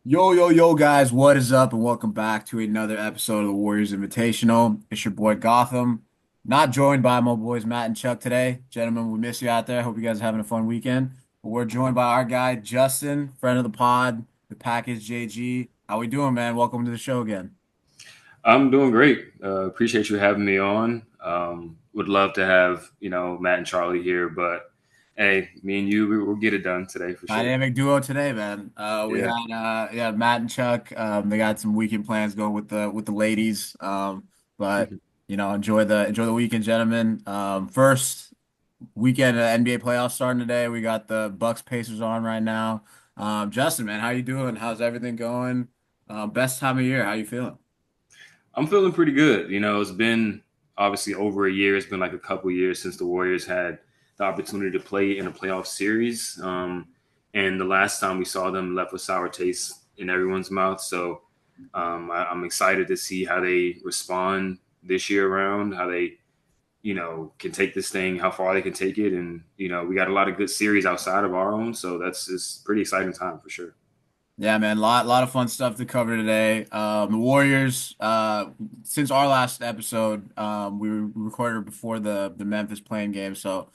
Yo, yo, yo, guys, what is up? And welcome back to another episode of the Warriors Invitational. It's your boy Gotham, not joined by my boys Matt and Chuck today. Gentlemen, we miss you out there. Hope you guys are having a fun weekend. But we're joined by our guy Justin, friend of the pod, the package JG. How we doing, man? Welcome to the show again. I'm doing great. Appreciate you having me on. Would love to have Matt and Charlie here, but hey, me and you, we'll get it done today for sure. Dynamic duo today, man. We Yeah. had yeah, Matt and Chuck. They got some weekend plans going with the ladies. But Mhm. enjoy the weekend, gentlemen. First weekend of NBA playoffs starting today. We got the Bucks Pacers on right now. Justin, man, how you doing? How's everything going? Best time of year. How you feeling? I'm feeling pretty good. It's been obviously over a year. It's been like a couple years since the Warriors had the opportunity to play in a playoff series. And the last time we saw them left a sour taste in everyone's mouth. So I'm excited to see how they respond this year around, how they can take this thing, how far they can take it. And, we got a lot of good series outside of our own. So that's just pretty exciting time for sure. Yeah, man, lot of fun stuff to cover today. The Warriors, since our last episode, we recorded before the Memphis playing game, so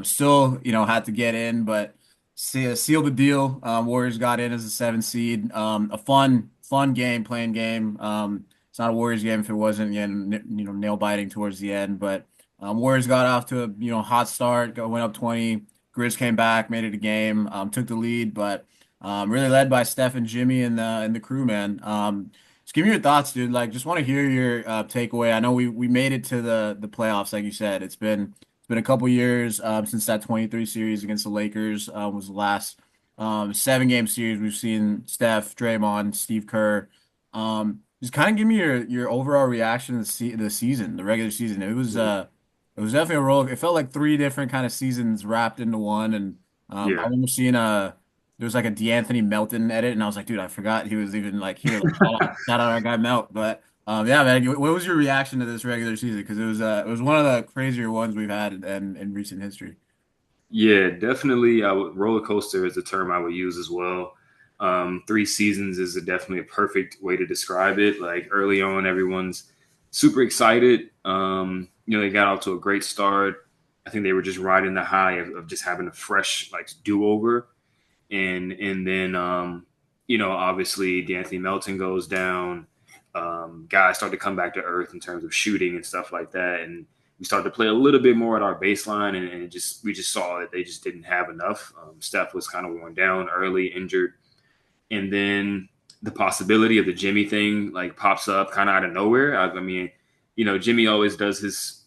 still, had to get in, but seal the deal. Warriors got in as a 7 seed. A fun game, playing game. It's not a Warriors game if it wasn't, nail biting towards the end, but Warriors got off to a hot start, went up 20. Grizz came back, made it a game, took the lead, but. Really led by Steph and Jimmy and the crew, man. Just give me your thoughts, dude. Like, just want to hear your takeaway. I know we made it to the playoffs, like you said. It's been a couple years since that 23 series against the Lakers was the last 7 game series. We've seen Steph, Draymond, Steve Kerr. Just kind of give me your overall reaction to the season, the regular season. It was definitely a roll. It felt like three different kind of seasons wrapped into one, and I Yeah. remember seeing there was like a DeAnthony Melton edit, and I was like, dude, I forgot he was even like here. Like, shout out our guy Melt. But yeah, man, what was your reaction to this regular season? Because it was one of the crazier ones we've had in recent history. Yeah, definitely. Roller coaster is a term I would use as well. 3 seasons is definitely a perfect way to describe it. Like early on, everyone's super excited. They got off to a great start. I think they were just riding the high of just having a fresh like do over. And then obviously D'Anthony Melton goes down. Guys start to come back to earth in terms of shooting and stuff like that, and we started to play a little bit more at our baseline, and we just saw that they just didn't have enough. Steph was kind of worn down early, injured, and then the possibility of the Jimmy thing like pops up kind of out of nowhere. I mean, Jimmy always does his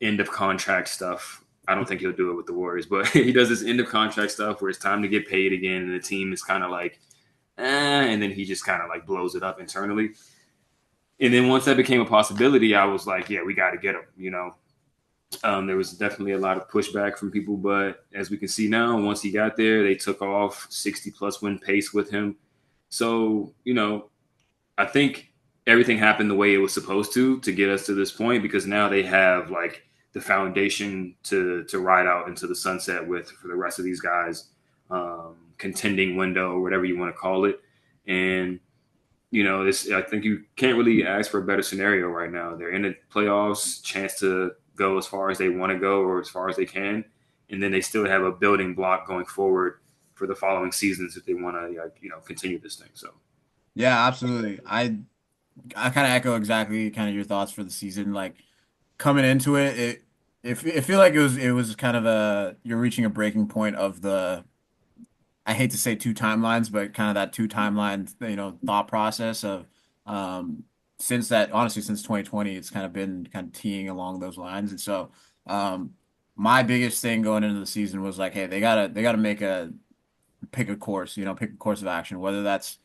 end of contract stuff. I don't think he'll do it with the Warriors, but he does this end of contract stuff where it's time to get paid again, and the team is kind of like, and then he just kind of like blows it up internally. And then once that became a possibility, I was like, yeah, we got to get him. There was definitely a lot of pushback from people, but as we can see now, once he got there, they took off 60 plus win pace with him. So, I think everything happened the way it was supposed to get us to this point because now they have like the foundation to ride out into the sunset with for the rest of these guys, contending window or whatever you want to call it. And this I think you can't really ask for a better scenario right now. They're in the playoffs, chance to go as far as they want to go or as far as they can, and then they still have a building block going forward for the following seasons if they want to continue this thing. So Yeah, absolutely. I kind of echo exactly kind of your thoughts for the season. Like coming into it feel like it was kind of you're reaching a breaking point of the. I hate to say two timelines, but kind of that two timeline, thought process of um honestly since 2020, it's kind of been kind of teeing along those lines. And so um my biggest thing going into the season was like, hey, they gotta pick a course, pick a course of action, whether that's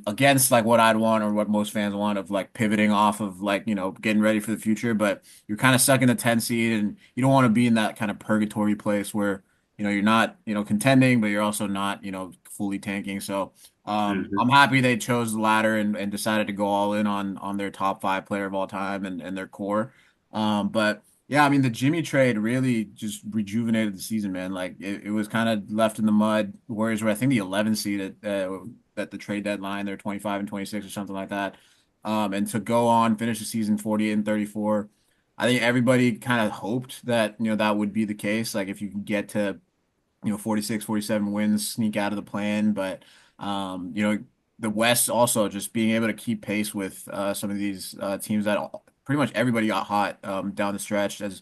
against like what I'd want or what most fans want of like pivoting off of like, getting ready for the future, but you're kind of stuck in the 10 seed and you don't want to be in that kind of purgatory place where, you're not, contending, but you're also not, fully tanking. So mhm. I'm happy they chose the latter and decided to go all in on their top 5 player of all time and their core. But Yeah, I mean the Jimmy trade really just rejuvenated the season, man. Like it was kind of left in the mud. The Warriors were, I think, the 11th seed at the trade deadline. They're 25 and 26 or something like that. And to go on, finish the season 48 and 34. I think everybody kind of hoped that, that would be the case. Like if you can get to 46, 47 wins, sneak out of the plan. But, the West also just being able to keep pace with some of these teams that pretty much everybody got hot down the stretch as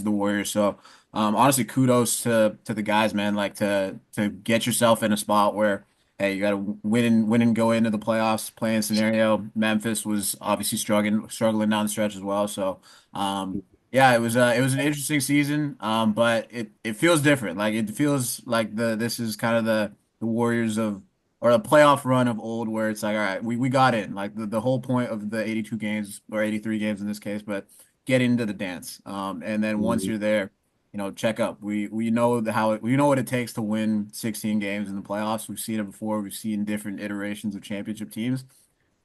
the Warriors. So, honestly, kudos to the guys, man. Like to get yourself in a spot where, hey, you got to win and go into the playoffs playing scenario. Memphis was obviously struggling down the stretch as well. So, yeah, it was an interesting season, but it feels different. Like it feels like this is kind of the Warriors of or a playoff run of old, where it's like, all right, we got in. Like the whole point of the 82 games or 83 games in this case, but get into the dance. And then once Mhm. you're there, check up. We know we know what it takes to win 16 games in the playoffs. We've seen it before. We've seen different iterations of championship teams.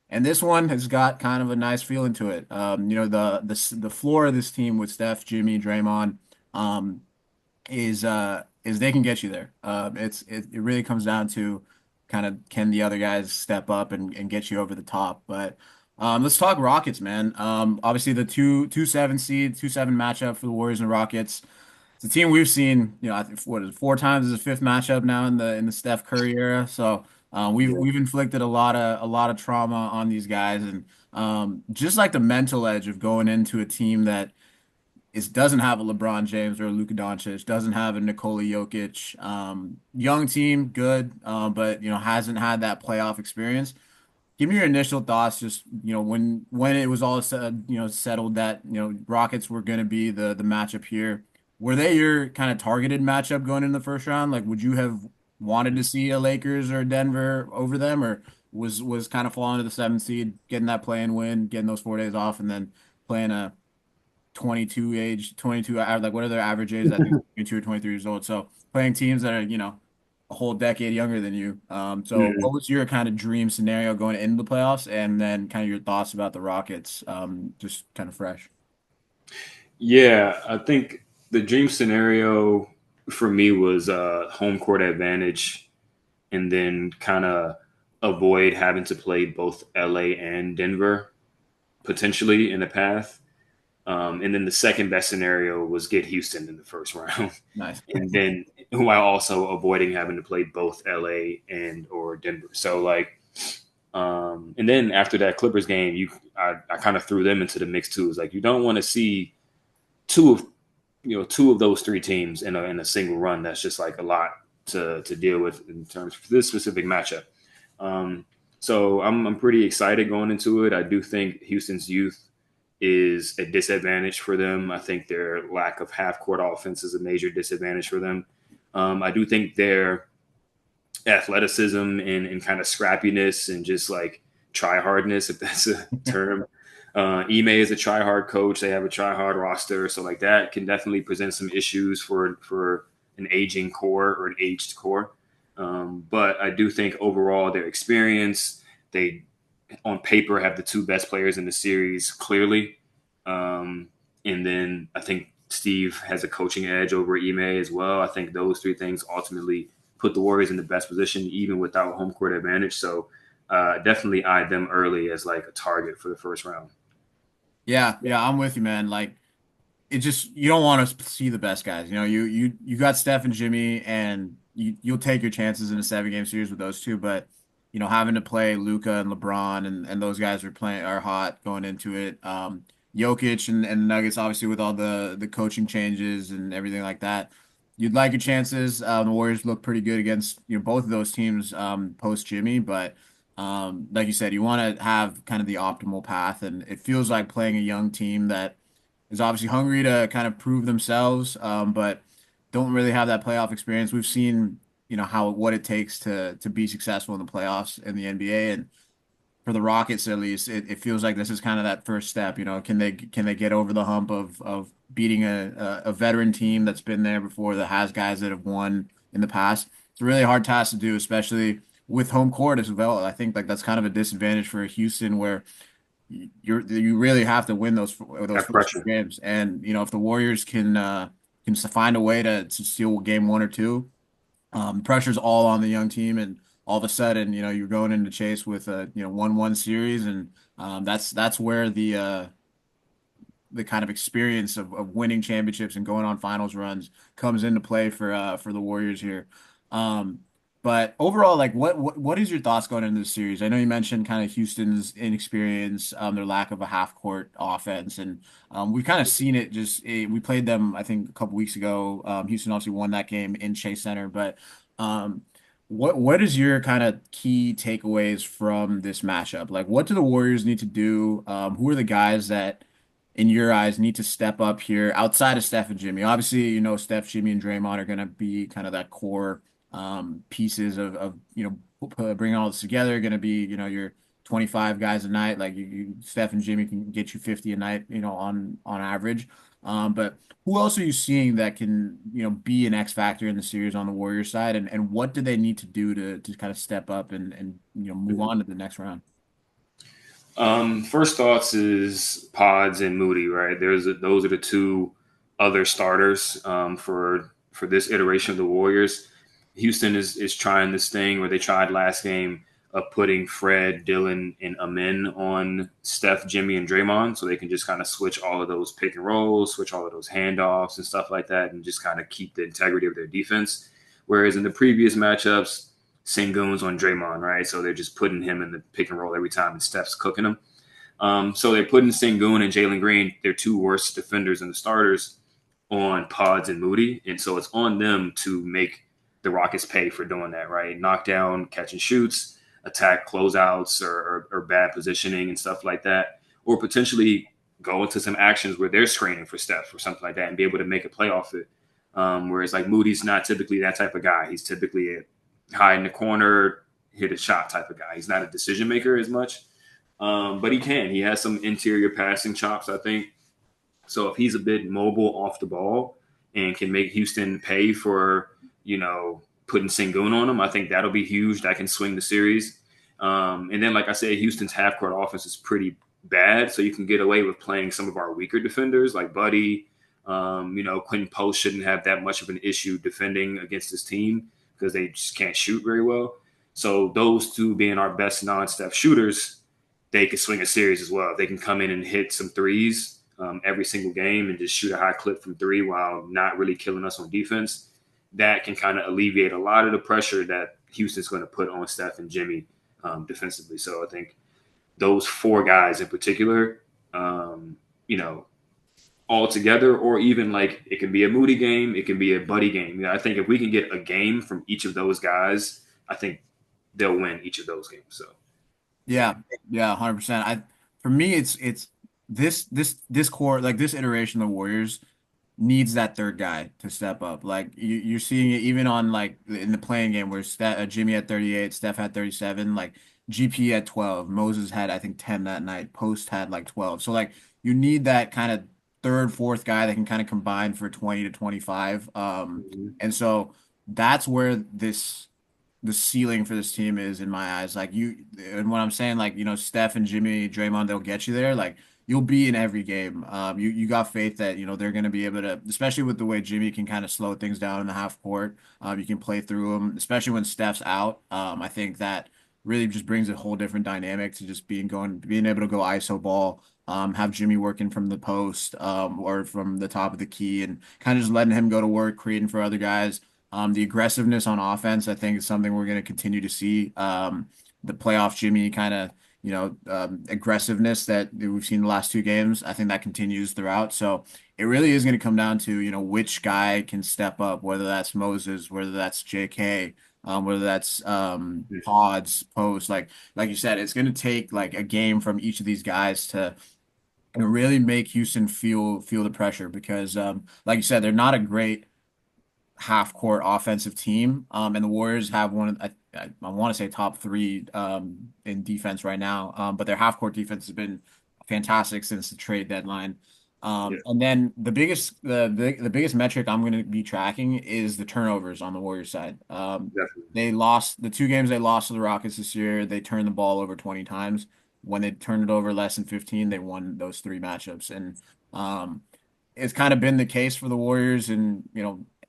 And this one has got kind of a nice feeling to it. The floor of this team with Steph, Jimmy, Draymond, um, is they can get you there. It really comes down to kind of can the other guys step up and get you over the top. But let's talk Rockets, man. Obviously the two seven seed, 2-7 matchup for the Warriors and Rockets. It's a team we've seen, I think what is it, 4 times as a fifth matchup now in the Steph Curry era. So Yeah. we've inflicted a lot of trauma on these guys, and just like the mental edge of going into a team that doesn't have a LeBron James or a Luka Doncic, doesn't have a Nikola Jokic, young team, good, but hasn't had that playoff experience. Give me your initial thoughts, just when it was all said, settled that Rockets were going to be the matchup here. Were they your kind of targeted matchup going in the first round? Like, would you have wanted to see a Lakers or Denver over them, or was kind of falling to the seventh seed, getting that play-in win, getting those 4 days off, and then playing a 22, like what are their average ages? I think 22 or 23 years old. So playing teams that are, a whole decade younger than you. So Mhm. what was your kind of dream scenario going into the playoffs, and then kind of your thoughts about the Rockets, just kind of fresh. Yeah, I think the dream scenario for me was home court advantage, and then kind of avoid having to play both LA and Denver potentially in the path. And then the second best scenario was get Houston in the first round, Nice. and then while also avoiding having to play both LA and or Denver. So like, and then after that Clippers game, I kind of threw them into the mix too. It's like you don't want to see two of two of those three teams in a single run. That's just like a lot to deal with in terms of this specific matchup. Um, so I'm pretty excited going into it. I do think Houston's youth is a disadvantage for them. I think their lack of half court offense is a major disadvantage for them. I do think their athleticism and kind of scrappiness and just like try hardness, if that's a term. Ime is a try hard coach. They have a try hard roster, so like that can definitely present some issues for an aging core or an aged core. But I do think overall their experience, they on paper have the two best players in the series clearly. And then I think Steve has a coaching edge over Ime as well. I think those three things ultimately put the Warriors in the best position, even without home court advantage. So definitely eyed them early as like a target for the first round. Yeah, yeah, I'm with you, man. Like it just you don't want to see the best guys. You got Steph and Jimmy, and you'll take your chances in a 7 game series with those two. But having to play Luca and LeBron and those guys are hot going into it. Jokic and the Nuggets, obviously, with all the coaching changes and everything like that, you'd like your chances. The Warriors look pretty good against both of those teams post Jimmy, but like you said, you want to have kind of the optimal path, and it feels like playing a young team that is obviously hungry to kind of prove themselves, but don't really have that playoff experience. We've seen, how what it takes to be successful in the playoffs in the NBA, and for the Rockets at least, it feels like this is kind of that first step. Can they get over the hump of beating a veteran team that's been there before, that has guys that have won in the past? It's a really hard task to do, especially with home court as well. I think like that's kind of a disadvantage for Houston, where you really have to win those That first two pressure. games. And if the Warriors can find a way to steal game one or two, pressure's all on the young team, and all of a sudden, you're going into Chase with a 1-1 series, and that's where the kind of experience of winning championships and going on finals runs comes into play for the Warriors here. Um, but overall, like what is your thoughts going into this series? I know you mentioned kind of Houston's inexperience, their lack of a half court offense, and we've kind of seen it. We played them, I think, a couple weeks ago. Houston obviously won that game in Chase Center, but um, what is your kind of key takeaways from this matchup? Like, what do the Warriors need to do? Who are the guys that in your eyes, need to step up here outside of Steph and Jimmy? Obviously, Steph, Jimmy, and Draymond are going to be kind of that core pieces bringing all this together. Going to be, your 25 guys a night. Like Steph and Jimmy can get you 50 a night, on average. But who else are you seeing that can, be an X factor in the series on the Warriors side? And what do they need to do to kind of step up and move Mhm. on to the next round? First thoughts is Pods and Moody, right? Those are the two other starters for this iteration of the Warriors. Houston is trying this thing where they tried last game of putting Fred, Dylan, and Amin on Steph, Jimmy, and Draymond, so they can just kind of switch all of those pick and rolls, switch all of those handoffs and stuff like that, and just kind of keep the integrity of their defense. Whereas in the previous matchups, Sengun's on Draymond, right? So they're just putting him in the pick and roll every time, and Steph's cooking him. So they're putting Sengun and Jalen Green, their two worst defenders and the starters, on Pods and Moody, and so it's on them to make the Rockets pay for doing that, right? Knock down, catch and shoots, attack closeouts or bad positioning and stuff like that, or potentially go into some actions where they're screening for Steph or something like that and be able to make a play off it. Whereas like Moody's not typically that type of guy. He's typically a hide in the corner, hit a shot type of guy. He's not a decision maker as much, but he can. He has some interior passing chops, I think. So if he's a bit mobile off the ball and can make Houston pay for, putting Sengun on him, I think that'll be huge. That can swing the series. And then, like I said, Houston's half court offense is pretty bad. So you can get away with playing some of our weaker defenders like Buddy. Quentin Post shouldn't have that much of an issue defending against his team because they just can't shoot very well. So those two being our best non-step shooters, they could swing a series as well. They can come in and hit some threes every single game and just shoot a high clip from three while not really killing us on defense. That can kind of alleviate a lot of the pressure that Houston's going to put on Steph and Jimmy defensively. So I think those four guys in particular, you know, all together, or even like it can be a Moody game, it can be a Buddy game. I think if we can get a game from each of those guys, I think they'll win each of those games. So yeah. Yeah, yeah, 100%. For me, it's this core, like this iteration of the Warriors needs that third guy to step up. Like you're seeing it even on like in the playing game where Jimmy had 38, Steph had 37, like GP had 12, Moses had I think 10 that night, Post had like 12. So like you need that kind of third, fourth guy that can kind of combine for 20 to 25. Mhm. And so that's where the ceiling for this team is in my eyes. Like and when I'm saying like, Steph and Jimmy, Draymond, they'll get you there. Like you'll be in every game. You got faith that, they're going to be able to, especially with the way Jimmy can kind of slow things down in the half court. You can play through them, especially when Steph's out. I think that really just brings a whole different dynamic to just being able to go ISO ball. Have Jimmy working from the post, or from the top of the key, and kind of just letting him go to work, creating for other guys. The aggressiveness on offense, I think, is something we're going to continue to see. The playoff Jimmy kind of, aggressiveness that we've seen the last two games, I think that continues throughout. So it really is going to come down to, which guy can step up, whether that's Moses, whether that's JK, whether that's Pods, Post. Like you said, it's going to take like a game from each of these guys to really make Houston feel the pressure because, like you said, they're not a great half court offensive team. And the Warriors have one of, I want to say top three in defense right now. But their half court defense has been fantastic since the trade deadline. Yeah, And then the biggest metric I'm going to be tracking is the turnovers on the Warriors side. definitely. They lost the two games they lost to the Rockets this year. They turned the ball over 20 times. when they turned it over less than 15, they won those three matchups. And um, it's kind of been the case for the Warriors and,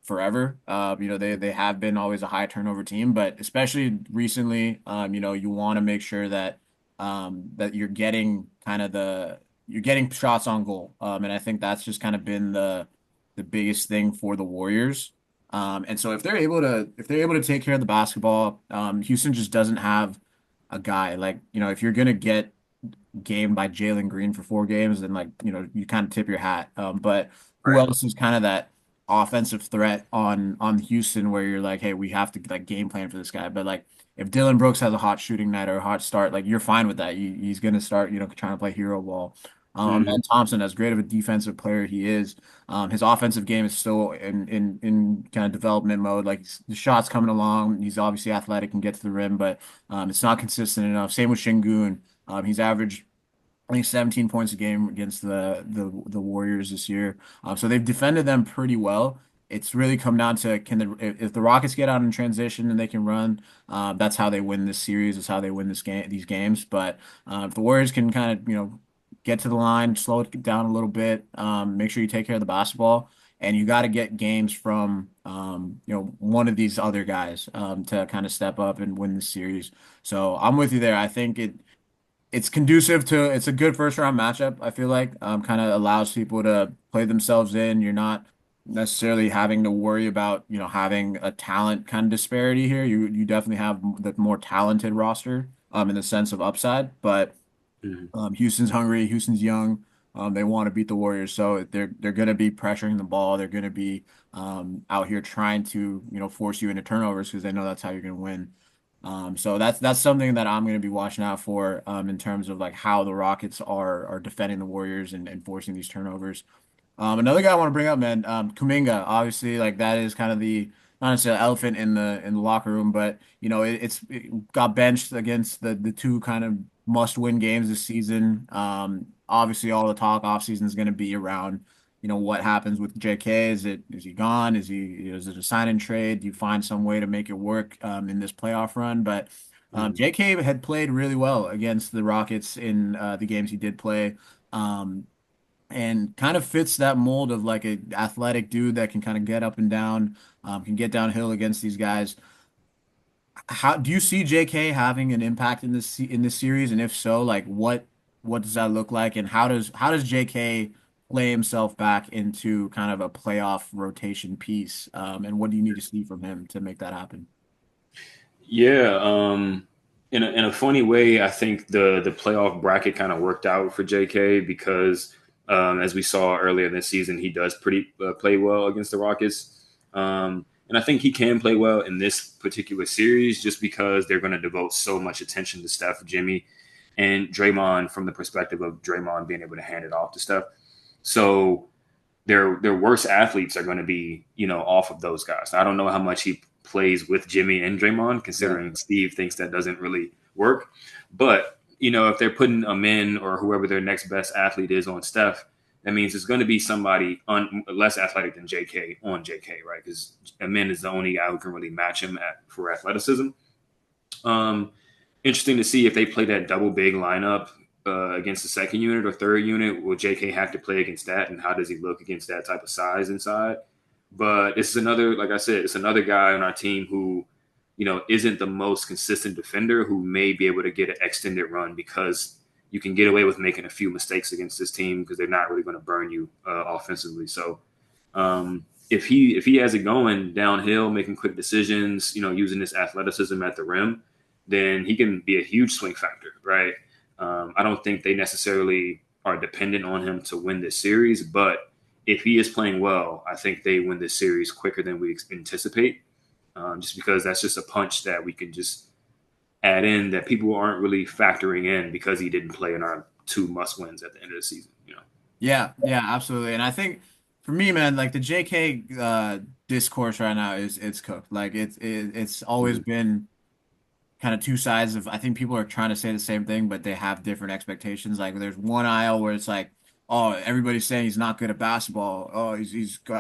forever. They have been always a high turnover team, but especially recently, you want to make sure that you're getting you're getting shots on goal. And I think that's just kind of been the biggest thing for the Warriors. And so if they're able to take care of the basketball, Houston just doesn't have a guy like, if you're gonna get game by Jalen Green for 4 games, then you kind of tip your hat. But who Right. else is kind of that offensive threat on Houston where you're like, hey, we have to like game plan for this guy. But like if Dylan Brooks has a hot shooting night or a hot start, like you're fine with that. He's gonna start, trying to play hero ball. Ben Hmm. Thompson, as great of a defensive player he is, his offensive game is still in kind of development mode. Like the shots coming along, he's obviously athletic and get to the rim, but it's not consistent enough. Same with Şengün. He's averaged I think 17 points a game against the Warriors this year. So they've defended them pretty well. It's really come down to if the Rockets get out in transition and they can run, that's how they win this series. Is how they win these games. But if the Warriors can kind of get to the line, slow it down a little bit, make sure you take care of the basketball, and you got to get games from one of these other guys to kind of step up and win the series. So I'm with you there. I think it's a good first round matchup. I feel like kind of allows people to play themselves in. You're not necessarily having to worry about having a talent kind of disparity here. You definitely have the more talented roster in the sense of upside, but Hmm. Houston's hungry, Houston's young. They want to beat the Warriors, so they're going to be pressuring the ball. They're going to be out here trying to force you into turnovers because they know that's how you're going to win. So that's something that I'm going to be watching out for in terms of like how the Rockets are defending the Warriors and forcing these turnovers. Another guy I want to bring up, man, Kuminga. Obviously, like that is kind of the not necessarily elephant in the locker room, but it got benched against the two kind of must-win games this season. Obviously, all the talk off season is going to be around, what happens with JK. Is he gone? Is it a sign and trade? Do you find some way to make it work in this playoff run? But Hmm. JK had played really well against the Rockets in the games he did play. Um, and kind of fits that mold of like a athletic dude that can kind of get up and down, can get downhill against these guys. How do you see JK having an impact in this series? And if so, like what does that look like? And how does JK play himself back into kind of a playoff rotation piece? And what do you need to see from him to make that happen? Yeah. In a funny way, I think the playoff bracket kind of worked out for JK because as we saw earlier this season, he does pretty play well against the Rockets. And I think he can play well in this particular series just because they're going to devote so much attention to Steph, Jimmy, and Draymond from the perspective of Draymond being able to hand it off to Steph. So their worst athletes are going to be off of those guys. I don't know how much he plays with Jimmy and Draymond, Yeah. considering Steve thinks that doesn't really work. But if they're putting a min or whoever their next best athlete is on Steph, that means it's going to be somebody less athletic than JK on JK, right? Because Amin is the only guy who can really match him for athleticism. Um, Interesting to see if they play that double big lineup against the second unit or third unit. Will JK have to play against that, and how does he look against that type of size inside? But it's another, like I said, it's another guy on our team who, isn't the most consistent defender who may be able to get an extended run because you can get away with making a few mistakes against this team because they're not really going to burn you offensively. So if he has it going downhill, making quick decisions, using his athleticism at the rim, then he can be a huge swing factor, right? I don't think they necessarily are dependent on him to win this series, but if he is playing well, I think they win this series quicker than we anticipate. Just because that's just a punch that we can just add in that people aren't really factoring in because he didn't play in our two must wins at the end of the season. Yeah, yeah, absolutely. And I think for me, man, like the JK discourse right now is it's cooked. Like it's always Mhm. been kind of two sides of I think people are trying to say the same thing, but they have different expectations. Like there's one aisle where it's like, oh, everybody's saying he's not good at basketball. Oh,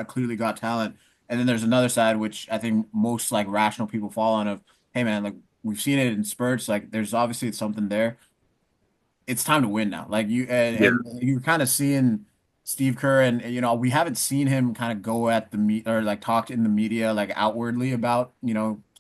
clearly got talent. And then there's another side which I think most like rational people fall on of, hey man, like we've seen it in spurts. Like there's obviously something there. it's time to win now. Like Yeah. and you're kind of seeing Steve Kerr, and we haven't seen him kind of go at the or like talk in the media like outwardly about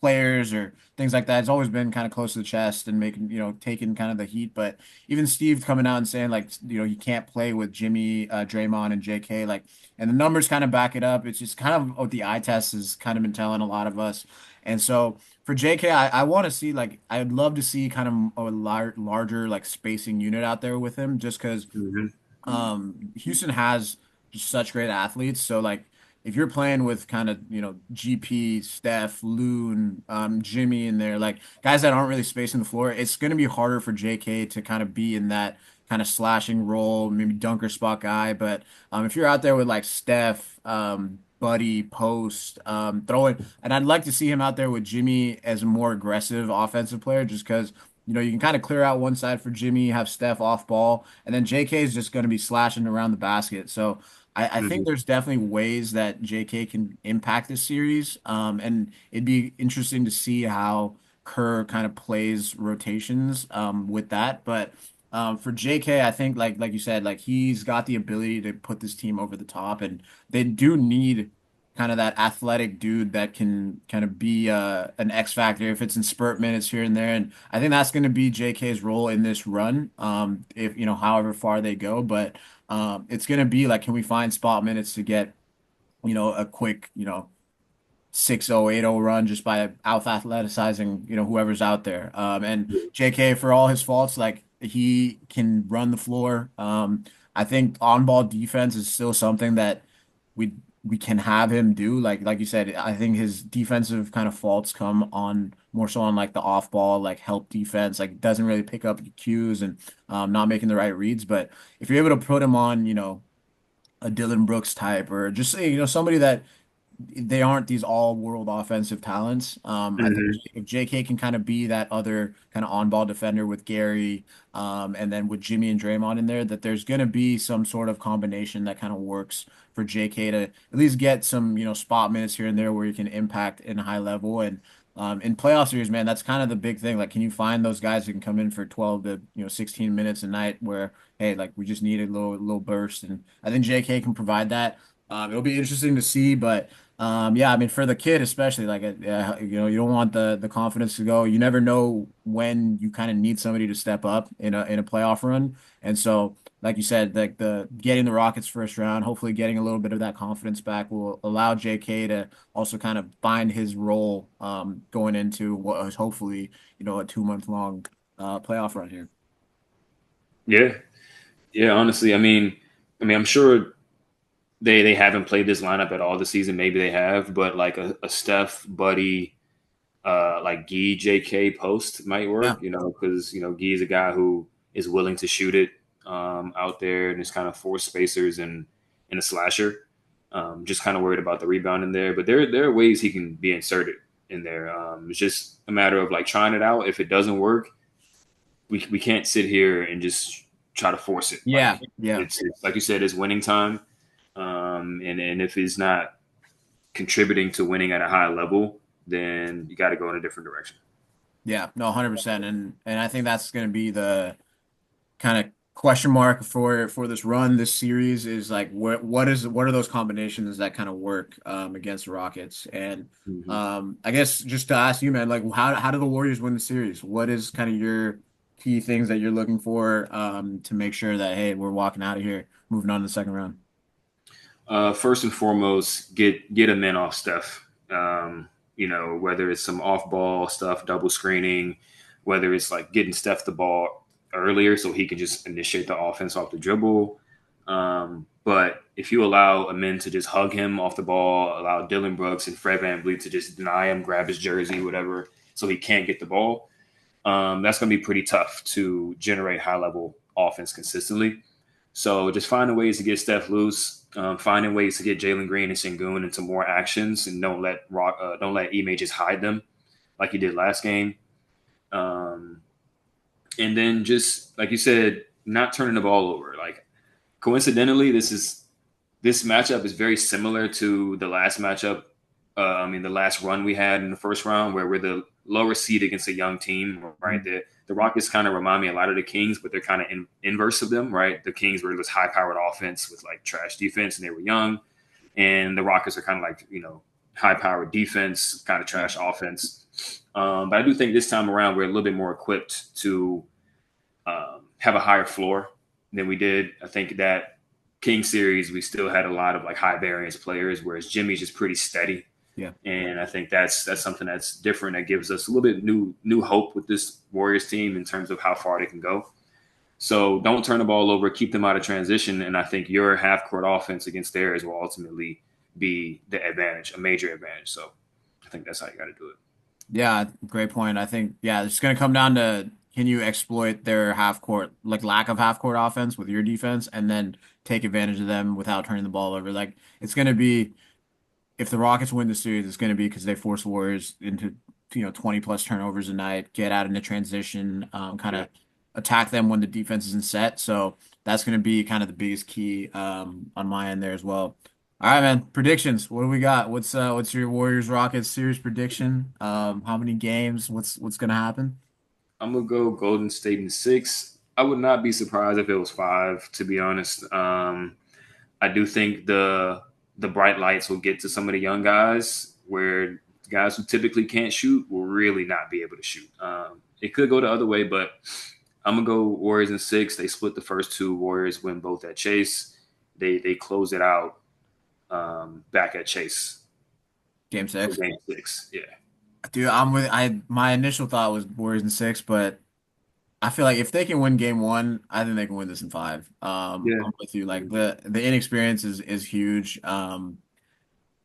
players or things like that. It's always been kind of close to the chest and making taking kind of the heat. But even Steve coming out and saying like you can't play with Jimmy, Draymond, and JK, like, and the numbers kind of back it up. It's just kind of what the eye test has kind of been telling a lot of us. And so for JK, I want to see, like, I'd love to see kind of a larger like spacing unit out there with him, just because Hmm. Houston has just such great athletes. So like if you're playing with kind of, GP, Steph, Loon, Jimmy in there, like guys that aren't really spacing the floor, it's going to be harder for JK to kind of be in that kind of slashing role, maybe dunker spot guy. But if you're out there with like Steph, Buddy, Post, throwing, and I'd like to see him out there with Jimmy as a more aggressive offensive player, just because you can kind of clear out one side for Jimmy, have Steph off ball, and then JK is just going to be slashing around the basket. So I think Hmm. there's definitely ways that JK can impact this series. And it'd be interesting to see how Kerr kind of plays rotations with that. But for JK, I think like you said, like he's got the ability to put this team over the top, and they do need kind of that athletic dude that can kind of be an X factor if it's in spurt minutes here and there. And I think that's going to be JK's role in this run, if however far they go. But it's going to be like, can we find spot minutes to get a quick 6-0, 8-0 run just by out athleticizing, whoever's out there. And JK, for all his faults, like he can run the floor. I think on-ball defense is still something that we we can have him do. Like you said, I think his defensive kind of faults come on more so on like the off-ball, like help defense, like doesn't really pick up the cues and not making the right reads. But if you're able to put him on, a Dylan Brooks type, or just say, somebody that they aren't these all-world offensive talents. I think Hmm. if JK can kind of be that other kind of on-ball defender with Gary, and then with Jimmy and Draymond in there, that there's going to be some sort of combination that kind of works for JK to at least get some, spot minutes here and there where you can impact in high level. And in playoff series, man, that's kind of the big thing. Like, can you find those guys who can come in for 12 to 16 minutes a night where, hey, like we just need a little burst, and I think JK can provide that. It'll be interesting to see, but yeah, I mean, for the kid especially, like, you don't want the confidence to go. You never know when you kind of need somebody to step up in a playoff run, and so, like you said, like the getting the Rockets first round, hopefully getting a little bit of that confidence back will allow JK to also kind of find his role going into what is hopefully a 2 month long playoff run here. Yeah. Yeah. Honestly, I mean, I'm sure they haven't played this lineup at all this season. Maybe they have, but like a Steph, Buddy, like Gee, JK post might Yeah, work, because Gee is a guy who is willing to shoot it out there and is kind of force spacers and a slasher. Just kind of worried about the rebound in there, but there are ways he can be inserted in there. It's just a matter of like trying it out. If it doesn't work, we can't sit here and just try to force it. yeah, Like yeah. it's like you said, it's winning time. And if he's not contributing to winning at a high level, then you got to go in a different direction. Yeah, no, 100%. And I think that's going to be the kind of question mark for this run, this series is like what are those combinations that kind of work against the Rockets? And Mm-hmm. I guess just to ask you, man, like how do the Warriors win the series? What is kind of your key things that you're looking for to make sure that, hey, we're walking out of here, moving on to the second round? First and foremost, get a man off Steph. Whether it's some off ball stuff, double screening, whether it's like getting Steph the ball earlier so he can just initiate the offense off the dribble. But if you allow a man to just hug him off the ball, allow Dylan Brooks and Fred VanVleet to just deny him, grab his jersey, whatever, so he can't get the ball, that's going to be pretty tough to generate high level offense consistently. So just finding ways to get Steph loose, finding ways to get Jalen Green and Sengun into more actions, and don't let Ime just hide them like he did last game. Um, and then just like you said, not turning the ball over. Like coincidentally, this matchup is very similar to the last matchup. The last run we had in the first round, where we're the lower seed against a young team, right? Mhm. The Rockets kind of remind me a lot of the Kings, but they're kind of inverse of them, right? The Kings were this high powered offense with like trash defense, and they were young, and the Rockets are kind of like high powered defense, kind of Yeah. trash offense. But I do think this time around we're a little bit more equipped to have a higher floor than we did. I think that King series we still had a lot of like high variance players, whereas Jimmy's just pretty steady. Yeah. And I think that's something that's different that gives us a little bit new hope with this Warriors team in terms of how far they can go. So don't turn the ball over, keep them out of transition, and I think your half court offense against theirs will ultimately be the advantage, a major advantage. So I think that's how you got to do it. Yeah, great point. I think, yeah, it's going to come down to can you exploit their half court, like lack of half court offense with your defense, and then take advantage of them without turning the ball over. Like, it's going to be, if the Rockets win the series, it's going to be because they force Warriors into 20 plus turnovers a night, get out into transition, kind Yeah. of attack them when the defense isn't set. So that's going to be kind of the biggest key on my end there as well. All right, man. Predictions. What do we got? What's your Warriors Rockets series prediction? How many games? What's going to happen? I'm gonna go Golden State in 6. I would not be surprised if it was 5, to be honest. I do think the bright lights will get to some of the young guys where guys who typically can't shoot will really not be able to shoot. It could go the other way, but I'm gonna go Warriors in 6. They split the first two. Warriors win both at Chase. They close it out back at Chase Game for six. Game 6. Yeah, Dude, I'm with I my initial thought was Warriors in six, but I feel like if they can win game one, I think they can win this in five. yeah, I'm with you. Like the inexperience is huge. In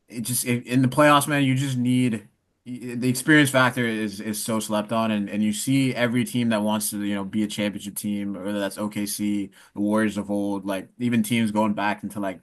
the playoffs, man, you just need the experience factor is so slept on, and you see every team that wants to be a championship team, whether that's OKC, the Warriors of old, like even teams going back into like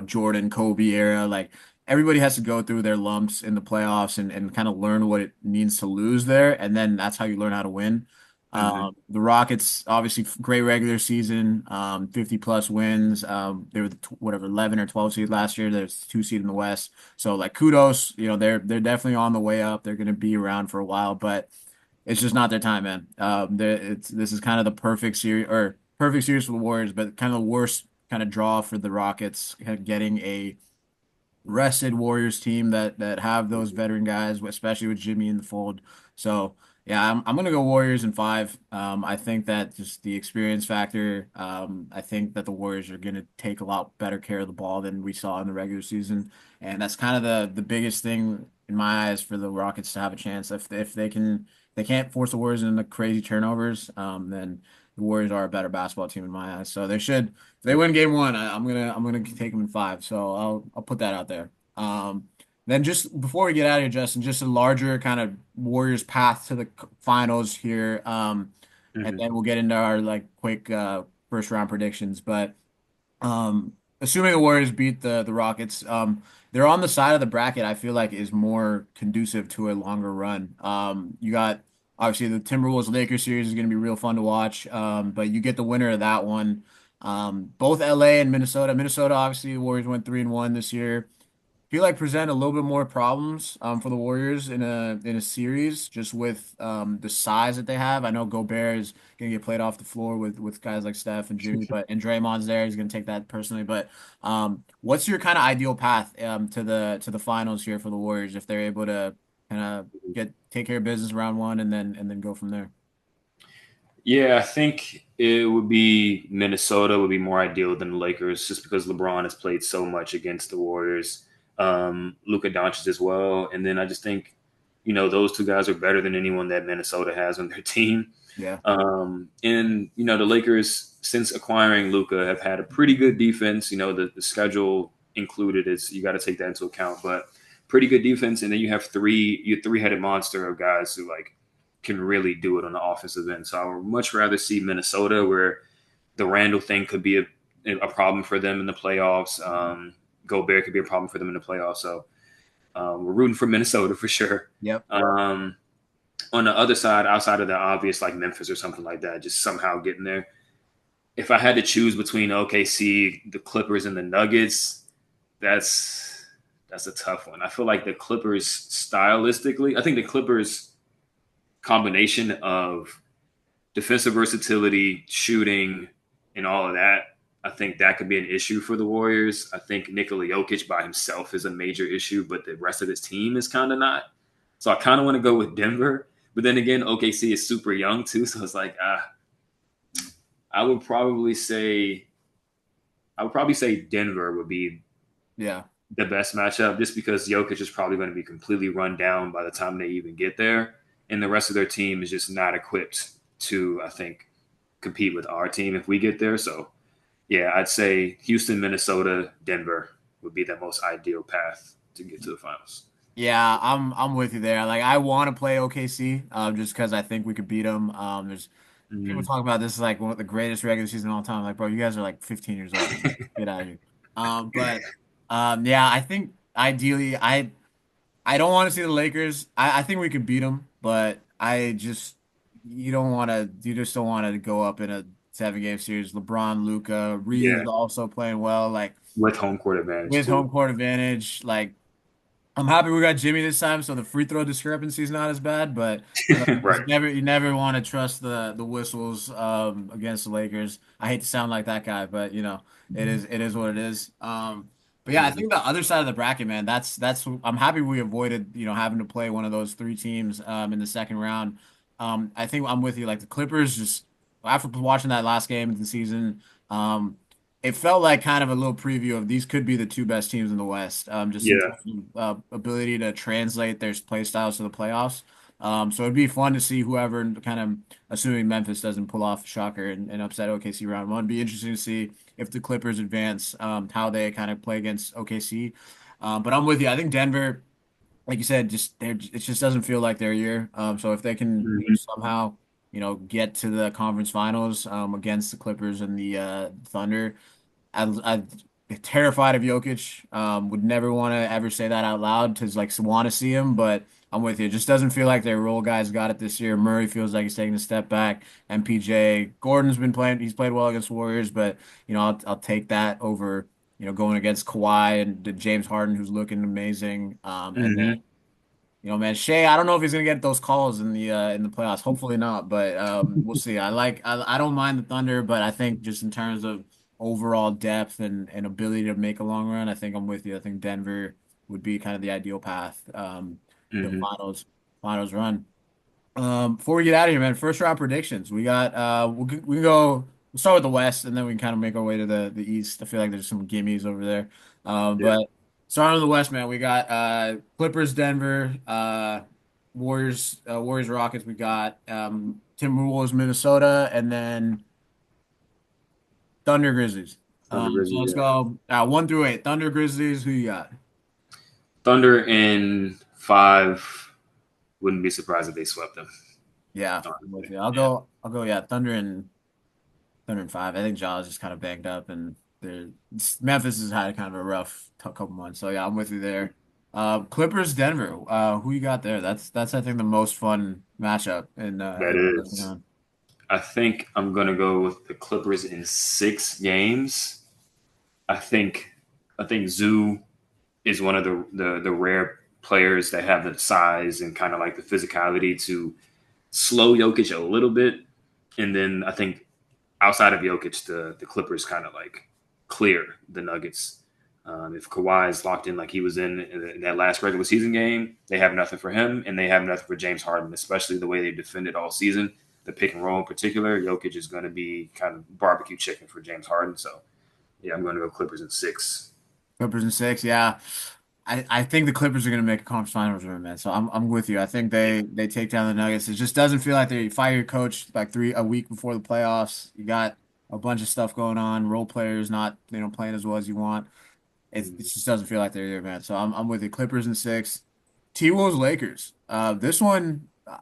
Jordan, Kobe era, like everybody has to go through their lumps in the playoffs and kind of learn what it means to lose there, and then that's how you learn how to win. hmm The Rockets, obviously, great regular season, 50 plus wins. They were whatever 11 or 12 seed last year. There's two seed in the West. So like kudos, they're definitely on the way up. They're going to be around for a while, but it's just not their time, man. This is kind of the perfect series for the Warriors, but kind of the worst kind of draw for the Rockets, kind of getting a rested Warriors team that have those veteran guys, especially with Jimmy in the fold. So yeah, I'm gonna go Warriors in five. I think that just the experience factor. I think that the Warriors are gonna take a lot better care of the ball than we saw in the regular season, and that's kind of the biggest thing in my eyes for the Rockets to have a chance. If they can't force the Warriors into crazy turnovers, then the Warriors are a better basketball team in my eyes. So they should. If they win game one, I'm gonna take them in five. So I'll put that out there. Then just before we get out of here, Justin, just a larger kind of Warriors path to the finals here. And hmm then we'll get into our like quick first round predictions. But assuming the Warriors beat the Rockets, they're on the side of the bracket I feel like is more conducive to a longer run. You got obviously the Timberwolves Lakers series is going to be real fun to watch. But you get the winner of that one. Both LA and Minnesota. Minnesota, obviously, the Warriors went 3-1 this year. Feel like present a little bit more problems for the Warriors in a series just with the size that they have. I know Gobert is gonna get played off the floor with guys like Steph and Jimmy, but and Draymond's there. He's gonna take that personally. But what's your kind of ideal path to the finals here for the Warriors if they're able to kind of get take care of business round one and then go from there? Yeah, I think it would be Minnesota would be more ideal than the Lakers just because LeBron has played so much against the Warriors. Luka Doncic as well. And then I just think, those two guys are better than anyone that Minnesota has on their team. Yeah. And the Lakers, since acquiring Luka, have had a pretty good defense. The schedule included is you got to take that into account, but pretty good defense. And then you have you three-headed monster of guys who like can really do it on the offensive end. So I would much rather see Minnesota, where the Randall thing could be a problem for them in the playoffs. Gobert could be a problem for them in the playoffs. So we're rooting for Minnesota for sure. Yep. Um, on the other side, outside of the obvious like Memphis or something like that, just somehow getting there. If I had to choose between OKC, the Clippers, and the Nuggets, that's a tough one. I feel like the Clippers stylistically, I think the Clippers combination of defensive versatility, shooting, and all of that, I think that could be an issue for the Warriors. I think Nikola Jokic by himself is a major issue, but the rest of his team is kind of not. So I kind of want to go with Denver. But then again, OKC is super young too. So it's like, I would probably say, Denver would be Yeah. the best matchup just because Jokic is probably going to be completely run down by the time they even get there. And the rest of their team is just not equipped to, I think, compete with our team if we get there. So yeah, I'd say Houston, Minnesota, Denver would be the most ideal path to get to the finals. Yeah, I'm with you there. Like I want to play OKC, just because I think we could beat them. There's people Mm-hmm. talk about this is like one of the greatest regular season of all time. Like, bro, you guys are like 15 years old. Get out of here. But yeah, I think ideally, I don't want to see the Lakers. I think we could beat them, but I just you just don't want to go up in a 7 game series. LeBron, Luca, Yeah, Reeves also playing well, like with home court advantage with too. home court advantage. Like I'm happy we got Jimmy this time, so the free throw discrepancy is not as bad. But you Right. just never want to trust the whistles against the Lakers. I hate to sound like that guy, but it is what it is. But yeah, I Mm-hmm. think the other side of the bracket, man, that's I'm happy we avoided having to play one of those three teams in the second round. I think I'm with you. Like the Clippers, just after watching that last game of the season. It felt like kind of a little preview of these could be the two best teams in the West, just in Yeah. terms of ability to translate their play styles to the playoffs. So it'd be fun to see whoever kind of, assuming Memphis doesn't pull off a shocker and upset OKC round one. It'd be interesting to see if the Clippers advance, how they kind of play against OKC. But I'm with you. I think Denver, like you said, it just doesn't feel like their year. So if they can Mm-hmm. somehow get to the conference finals against the Clippers and the Thunder. I'm terrified of Jokic. Would never want to ever say that out loud to like want to see him, but I'm with you. It just doesn't feel like their role guys got it this year. Murray feels like he's taking a step back. MPJ Gordon's been playing. He's played well against Warriors, but I'll take that over going against Kawhi and James Harden, who's looking amazing. And then Mm-hmm. man, Shea, I don't know if he's gonna get those calls in the playoffs. Hopefully not, but we'll see. I don't mind the Thunder, but I think just in terms of overall depth and ability to make a long run, I think I'm with you. I think Denver would be kind of the ideal path to the Mm-hmm. finals run. Before we get out of here, man, first round predictions. We can start with the West and then we can kind of make our way to the East. I feel like there's some gimmies over there. Yeah. But starting with the West, man, we got Clippers, Denver, Warriors, Rockets. We got Timberwolves, Minnesota, and then Thunder, Grizzlies. Thunder So Grizzlies. let's Yeah. go 1 through 8. Thunder, Grizzlies. Who you got? Thunder in 5. Wouldn't be surprised if they swept them. Yeah, I'm with Honestly. you. Yeah. I'll go. Yeah, Thunder and 5. I think Jaws is kind of banged up, and Memphis has had kind of a rough couple months. So yeah, I'm with you there. Clippers, Denver. Who you got there? That's I think the most fun matchup That in the second is. round. I think I'm gonna go with the Clippers in 6 games. I think Zoo is one of the rare players that have the size and kind of like the physicality to slow Jokic a little bit. And then I think outside of Jokic, the Clippers kind of like clear the Nuggets. If Kawhi is locked in like he was in that last regular season game, they have nothing for him, and they have nothing for James Harden, especially the way they defended all season. The pick and roll in particular, Jokic is going to be kind of barbecue chicken for James Harden. So yeah, I'm going to go Clippers in 6. Clippers in 6. Yeah, I think the Clippers are going to make a conference finals run, man. So I'm with you. I think they take down the Nuggets. It just doesn't feel like they fire your coach like a week before the playoffs. You got a bunch of stuff going on. Role players not playing as well as you want. It just doesn't feel like they're there, man. So I'm with you. Clippers in 6. T-Wolves Lakers. This one I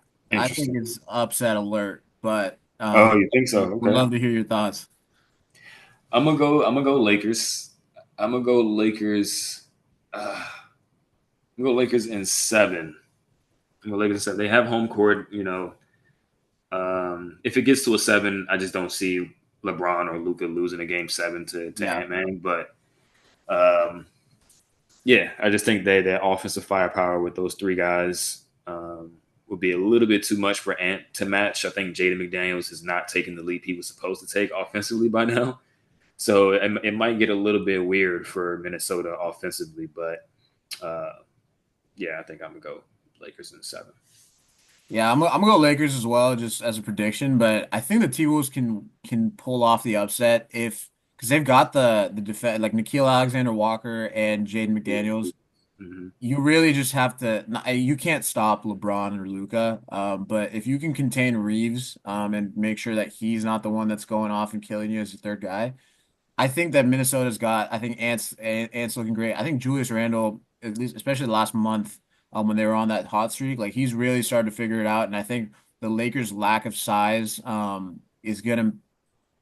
think Interesting. is upset alert, but Oh, you think so? would Okay. love to hear your thoughts. I'm gonna go Lakers. I'm gonna go Lakers. I'm gonna go Lakers in 7. I'm gonna Lakers in 7. They have home court. If it gets to a 7, I just don't see LeBron or Luca losing a game 7 to Yeah. Ant Man. But um, yeah, I just think their offensive firepower with those three guys would be a little bit too much for Ant to match. I think Jaden McDaniels has not taken the leap he was supposed to take offensively by now. So it might get a little bit weird for Minnesota offensively, but uh, yeah, I think I'm gonna go Lakers in 7. Yeah, I'm gonna go Lakers as well, just as a prediction. But I think the T-Wolves can pull off the upset if because they've got the defense like Nickeil Alexander-Walker and Jaden McDaniels. Mm-hmm. You really just have to. You can't stop LeBron or Luca, but if you can contain Reeves, and make sure that he's not the one that's going off and killing you as your third guy, I think that Minnesota's got. I think Ant's looking great. I think Julius Randle, at least especially the last month, when they were on that hot streak, like he's really started to figure it out. And I think the Lakers' lack of size, is gonna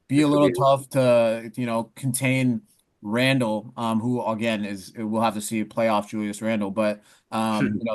be a It could little be. tough to, contain Randall, who again we'll have to see playoff Julius Randall, but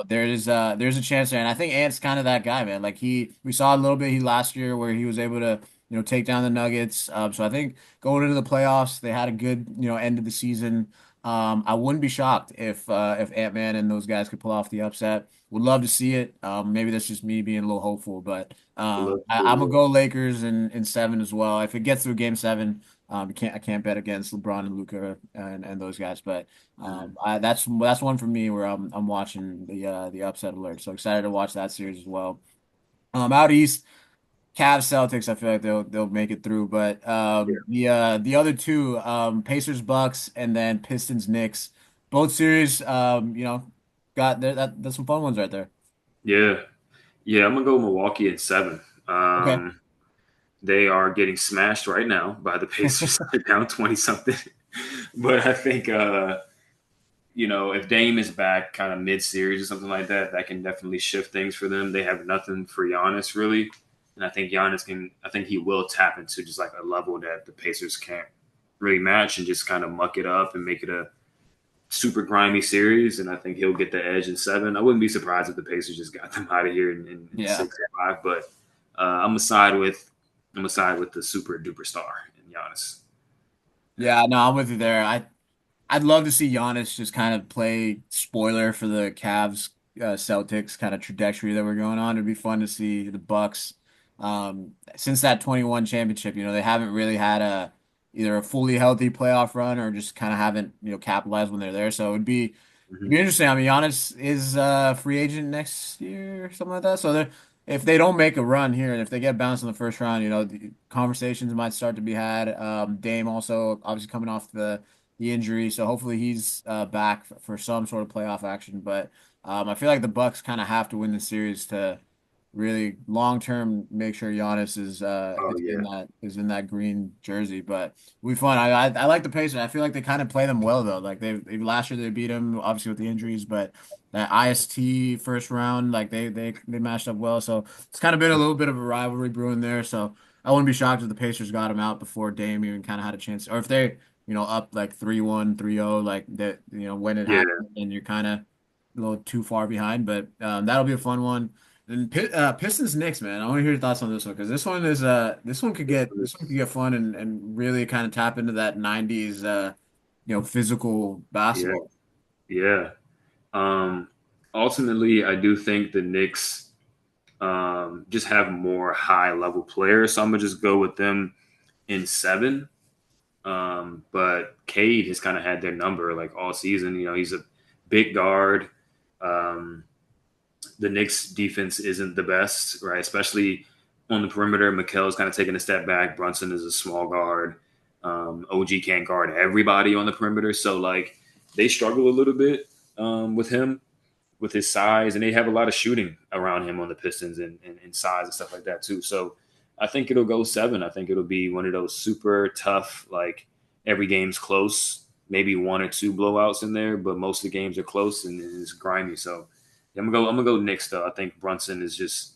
there's a chance there, and I think Ant's kind of that guy, man. Like we saw a little bit he last year where he was able to, take down the Nuggets. So I think going into the playoffs, they had a good, end of the season. I wouldn't be shocked if Ant-Man and those guys could pull off the upset. Would love to see it. Maybe that's just me being a little hopeful, but Would love to I'm see gonna it. go Lakers in seven as well. If it gets through game seven, I can't bet against LeBron and Luca and those guys. But Mhm. that's one for me where I'm watching the upset alert. So excited to watch that series as well. Out east, Cavs Celtics. I feel like they'll make it through. But Yeah. the other two, Pacers Bucks and then Pistons Knicks. Both series, got there. That's some fun ones right there. Yeah. Yeah. I'm gonna go Milwaukee in 7. Okay. They are getting smashed right now by the Pacers. They're down 20 something. But I think if Dame is back kind of mid series or something like that, that can definitely shift things for them. They have nothing for Giannis really. And I think I think he will tap into just like a level that the Pacers can't really match and just kind of muck it up and make it a super grimy series. And I think he'll get the edge in 7. I wouldn't be surprised if the Pacers just got them out of here in Yeah. 6 or 5. But I'm gonna side with the super duper star in Giannis. Yeah, no, I'm with you there. I'd love to see Giannis just kind of play spoiler for the Cavs, Celtics kind of trajectory that we're going on. It'd be fun to see the Bucks. Since that 21 championship, they haven't really had either a fully healthy playoff run or just kind of haven't, capitalized when they're there. So it'd Mm-hmm. be interesting. I mean, Giannis is a free agent next year or something like that. So if they don't make a run here and if they get bounced in the first round, the conversations might start to be had. Dame also obviously coming off the injury, so hopefully he's back for some sort of playoff action. But I feel like the Bucks kind of have to win the series to really long term make sure Giannis Oh is yeah, in that green jersey. But we fun. I like the Pacers. I feel like they kind of play them well though. Like they last year they beat them obviously with the injuries, but that IST first round like they matched up well. So it's kind of been a little bit of a rivalry brewing there. So I wouldn't be shocked if the Pacers got him out before Dame even kind of had a chance, or if they up like 3-1, 3-0, like that, when it yeah. happens and you're kind of a little too far behind. But that'll be a fun one. And Pistons Knicks, man. I want to hear your thoughts on this one because this one could get fun and really kind of tap into that 90s physical Yeah, basketball. yeah. Um, Ultimately, I do think the Knicks just have more high level players, so I'm gonna just go with them in 7. But Cade has kind of had their number like all season. He's a big guard. Um, the Knicks defense isn't the best, right? Especially on the perimeter. Mikel's kind of taking a step back. Brunson is a small guard. OG can't guard everybody on the perimeter, so like they struggle a little bit with him, with his size, and they have a lot of shooting around him on the Pistons and size and stuff like that too. So I think it'll go 7. I think it'll be one of those super tough, like every game's close, maybe one or two blowouts in there, but most of the games are close and it's grimy. So yeah, I'm gonna go Knicks though. I think Brunson is just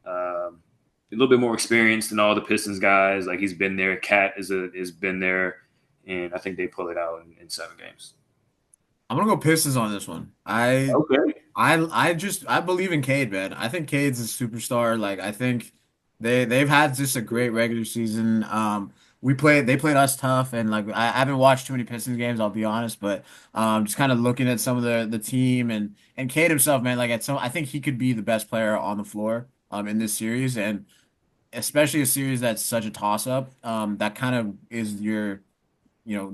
a little bit more experienced than all the Pistons guys. Like he's been there. Cat has been there, and I think they pull it out in 7 games. I'm gonna go Pistons on this one. Okay. I believe in Cade, man. I think Cade's a superstar. Like I think they've had just a great regular season. they played us tough, and like I haven't watched too many Pistons games, I'll be honest, but just kind of looking at some of the team and Cade himself, man, like at some I think he could be the best player on the floor in this series, and especially a series that's such a toss up, that kind of is your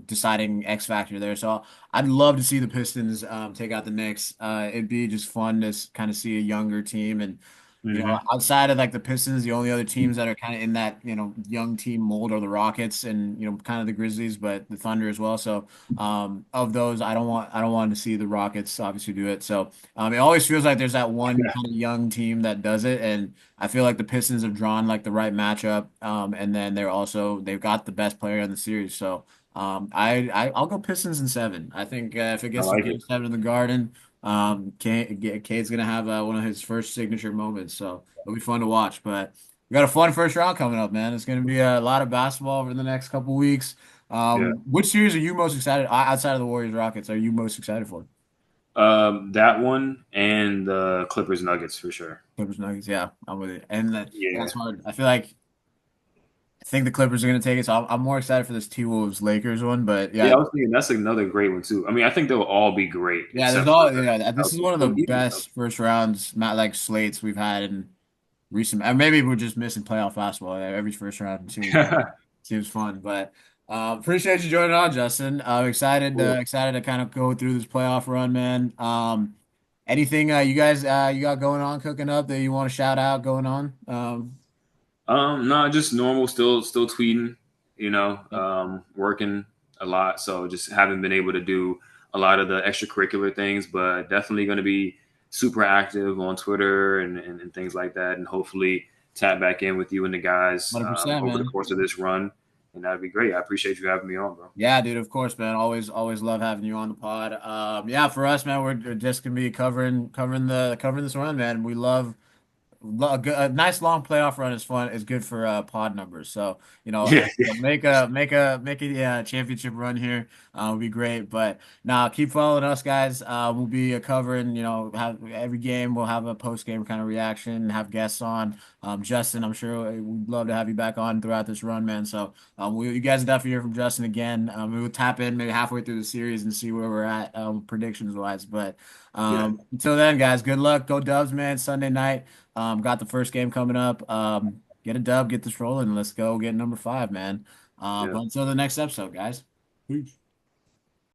deciding X factor there. So I'd love to see the Pistons take out the Knicks. It'd be just fun to kind of see a younger team, and Hmm. outside of like the Pistons, the only other teams that are kind of in that young team mold are the Rockets and kind of the Grizzlies, but the Thunder as well. So of those, I don't want to see the Rockets obviously do it. So it always feels like there's that one kind of young team that does it, and I feel like the Pistons have drawn like the right matchup, and then they've got the best player in the series. So. I'll go Pistons in seven. I think if it I gets to like game it. seven in the Garden, Cade's gonna have one of his first signature moments, so it'll be fun to watch. But we got a fun first round coming up, man. It's gonna be a lot of basketball over the next couple weeks. Yeah. Which series are you most excited outside of the Warriors Rockets? Are you most excited for? That one and the Clippers Nuggets for sure. Clippers Nuggets, yeah, I'm with it, and Yeah. that's hard. I think the Clippers are gonna take it, so I'm more excited for this T Wolves Lakers one. But Yeah, I yeah, was thinking that's another great one too. I mean, I think they'll all be great yeah, there's except for all the yeah. This is one of the Heat and stuff. best first rounds, not like slates we've had in recent. Maybe we're just missing playoff basketball. Every first round seems fun, but appreciate you joining on, Justin. Cool. Excited to kind of go through this playoff run, man. Anything you guys you got going on, cooking up that you want to shout out going on? No, just normal. Still tweeting. Working a lot. So just haven't been able to do a lot of the extracurricular things, but definitely going to be super active on Twitter and things like that, and hopefully tap back in with you and the guys 100%, over the man. course of this run, and that'd be great. I appreciate you having me on, bro. Yeah, dude, of course, man. Always love having you on the pod. Yeah, for us, man, we're just gonna be covering this run, man. We love a nice long playoff run is fun. Is good for pod numbers. So Yeah, make a championship run here. Would be great. But now keep following us, guys. We'll be covering. Have every game. We'll have a post game kind of reaction. Have guests on. Justin, I'm sure we'd love to have you back on throughout this run, man. So you guys definitely hear from Justin again. We'll tap in maybe halfway through the series and see where we're at predictions wise. But yeah, until then, guys, good luck. Go Dubs, man. Sunday night. Got the first game coming up. Get a dub, get this rolling. Let's go get number 5, man. yeah. But until the next episode, guys. Peace.